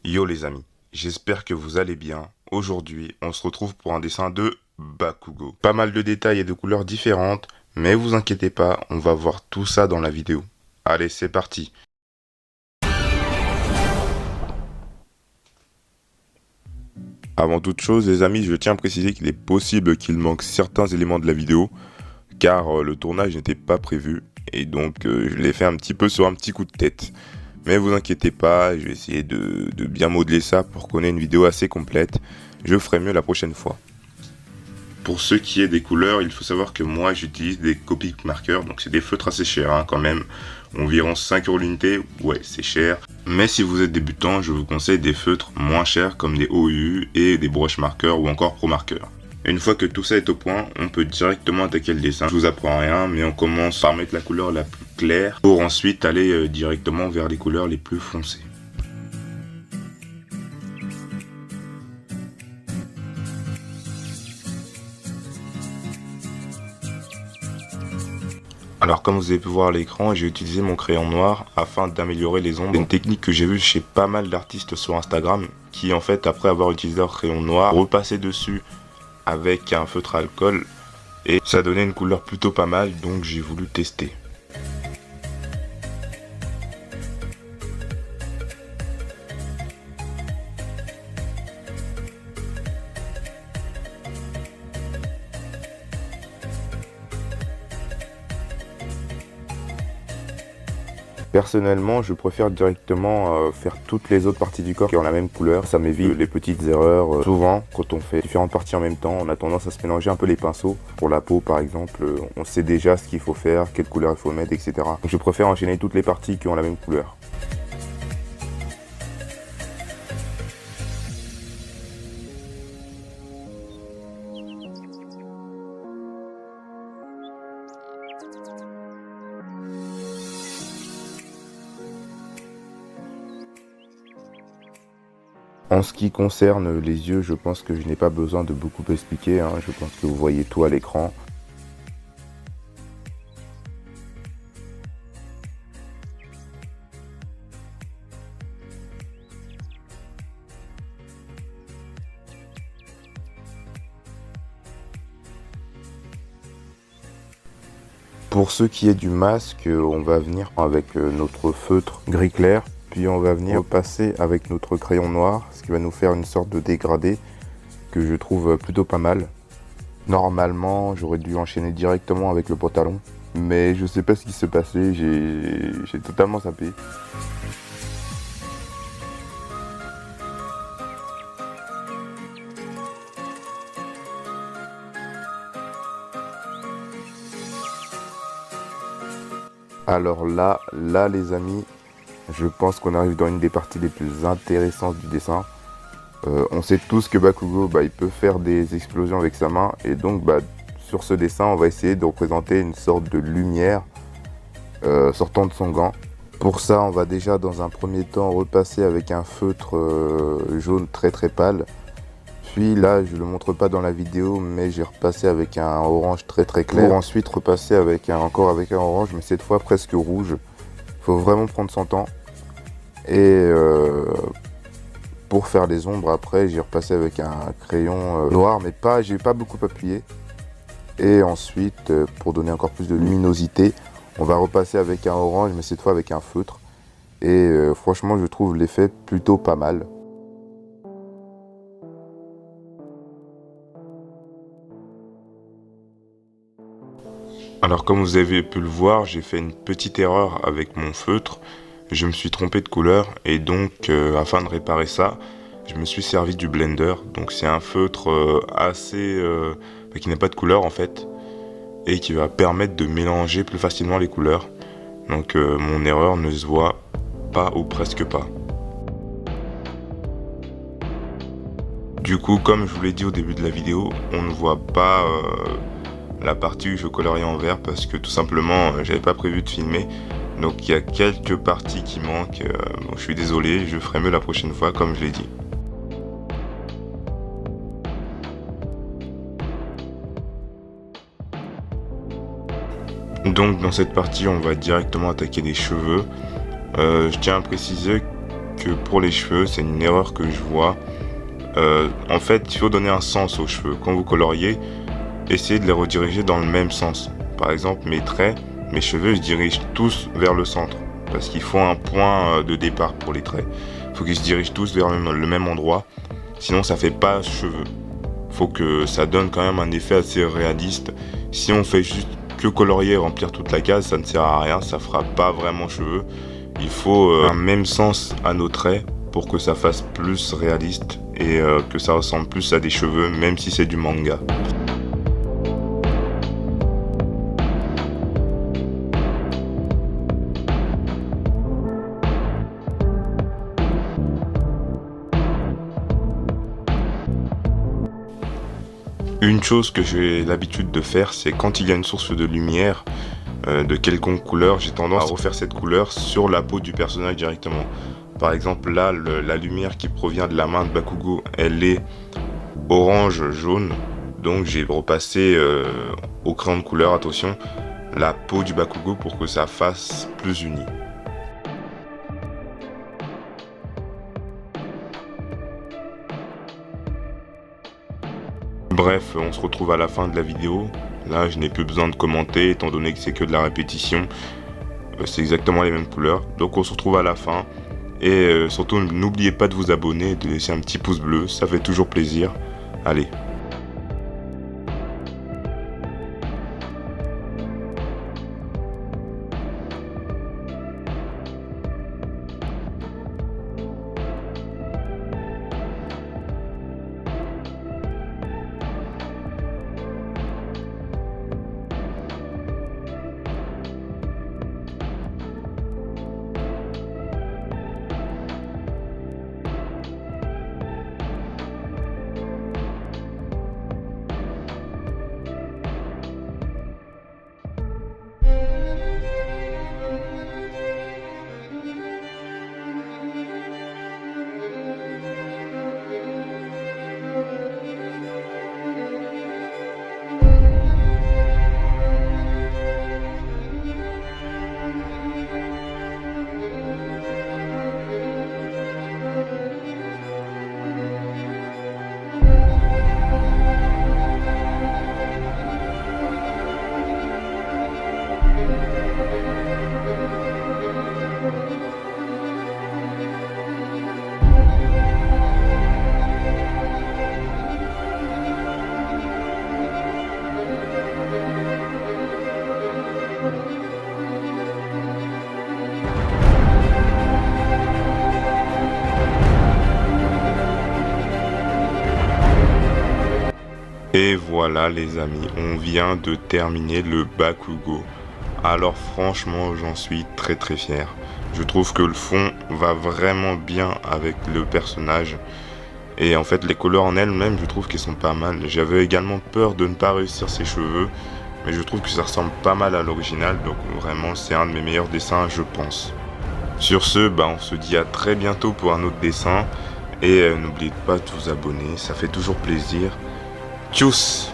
Yo les amis, j'espère que vous allez bien. Aujourd'hui, on se retrouve pour un dessin de Bakugo. Pas mal de détails et de couleurs différentes, mais vous inquiétez pas, on va voir tout ça dans la vidéo. Allez, c'est parti. Avant toute chose, les amis, je tiens à préciser qu'il est possible qu'il manque certains éléments de la vidéo, car le tournage n'était pas prévu, et donc je l'ai fait un petit peu sur un petit coup de tête. Mais vous inquiétez pas, je vais essayer de bien modeler ça pour qu'on ait une vidéo assez complète. Je ferai mieux la prochaine fois. Pour ce qui est des couleurs, il faut savoir que moi j'utilise des Copic marqueurs, donc c'est des feutres assez chers quand même, environ 5 € l'unité, ouais c'est cher. Mais si vous êtes débutant, je vous conseille des feutres moins chers comme des OU et des broches marqueurs ou encore Pro marqueurs. Une fois que tout ça est au point, on peut directement attaquer le dessin. Je vous apprends rien, mais on commence par mettre la couleur la plus claire pour ensuite aller directement vers les couleurs les plus foncées. Alors comme vous avez pu voir à l'écran, j'ai utilisé mon crayon noir afin d'améliorer les ombres. C'est une technique que j'ai vue chez pas mal d'artistes sur Instagram qui en fait après avoir utilisé leur crayon noir, repassaient dessus avec un feutre à alcool et ça donnait une couleur plutôt pas mal, donc j'ai voulu tester. Personnellement, je préfère directement faire toutes les autres parties du corps qui ont la même couleur. Ça m'évite les petites erreurs. Souvent, quand on fait différentes parties en même temps, on a tendance à se mélanger un peu les pinceaux. Pour la peau, par exemple, on sait déjà ce qu'il faut faire, quelle couleur il faut mettre, etc. Donc, je préfère enchaîner toutes les parties qui ont la même couleur. En ce qui concerne les yeux, je pense que je n'ai pas besoin de beaucoup expliquer, hein. Je pense que vous voyez tout à l'écran. Pour ce qui est du masque, on va venir avec notre feutre gris clair, puis on va venir passer avec notre crayon noir, ce qui va nous faire une sorte de dégradé que je trouve plutôt pas mal. Normalement, j'aurais dû enchaîner directement avec le pantalon, mais je sais pas ce qui s'est passé, j'ai totalement zappé. Alors là les amis, je pense qu'on arrive dans une des parties les plus intéressantes du dessin. On sait tous que Bakugo, il peut faire des explosions avec sa main. Et donc, sur ce dessin, on va essayer de représenter une sorte de lumière sortant de son gant. Pour ça, on va déjà dans un premier temps repasser avec un feutre jaune très pâle. Puis là, je ne le montre pas dans la vidéo, mais j'ai repassé avec un orange très clair. Pour ensuite repasser encore avec un orange, mais cette fois presque rouge. Il faut vraiment prendre son temps. Et pour faire les ombres, après, j'ai repassé avec un crayon noir, mais j'ai pas beaucoup appuyé. Et ensuite, pour donner encore plus de luminosité, on va repasser avec un orange, mais cette fois avec un feutre. Et franchement, je trouve l'effet plutôt pas mal. Alors comme vous avez pu le voir, j'ai fait une petite erreur avec mon feutre. Je me suis trompé de couleur et donc afin de réparer ça, je me suis servi du blender. Donc c'est un feutre qui n'a pas de couleur en fait et qui va permettre de mélanger plus facilement les couleurs. Donc mon erreur ne se voit pas ou presque pas. Du coup, comme je vous l'ai dit au début de la vidéo, on ne voit pas la partie où je colorie en vert parce que tout simplement j'avais pas prévu de filmer. Donc il y a quelques parties qui manquent, bon, je suis désolé, je ferai mieux la prochaine fois comme je l'ai dit. Donc dans cette partie on va directement attaquer les cheveux. Je tiens à préciser que pour les cheveux, c'est une erreur que je vois. En fait, il faut donner un sens aux cheveux. Quand vous coloriez, essayez de les rediriger dans le même sens. Par exemple, mes traits, mes cheveux se dirigent tous vers le centre. Parce qu'il faut un point de départ pour les traits. Il faut qu'ils se dirigent tous vers le même endroit. Sinon, ça fait pas cheveux. Faut que ça donne quand même un effet assez réaliste. Si on fait juste que colorier et remplir toute la case, ça ne sert à rien, ça fera pas vraiment cheveux. Il faut un même sens à nos traits pour que ça fasse plus réaliste et que ça ressemble plus à des cheveux, même si c'est du manga. Une chose que j'ai l'habitude de faire, c'est quand il y a une source de lumière de quelconque couleur, j'ai tendance à refaire cette couleur sur la peau du personnage directement. Par exemple là, la lumière qui provient de la main de Bakugo, elle est orange-jaune. Donc j'ai repassé au crayon de couleur, attention, la peau du Bakugo pour que ça fasse plus uni. Bref, on se retrouve à la fin de la vidéo. Là, je n'ai plus besoin de commenter, étant donné que c'est que de la répétition. C'est exactement les mêmes couleurs. Donc on se retrouve à la fin. Et surtout, n'oubliez pas de vous abonner et de laisser un petit pouce bleu. Ça fait toujours plaisir. Allez. Et voilà les amis, on vient de terminer le Bakugo. Alors franchement, j'en suis très fier. Je trouve que le fond va vraiment bien avec le personnage. Et en fait, les couleurs en elles-mêmes, je trouve qu'elles sont pas mal. J'avais également peur de ne pas réussir ses cheveux, mais je trouve que ça ressemble pas mal à l'original. Donc vraiment, c'est un de mes meilleurs dessins, je pense. Sur ce, on se dit à très bientôt pour un autre dessin. Et n'oubliez pas de vous abonner, ça fait toujours plaisir. Tchuss!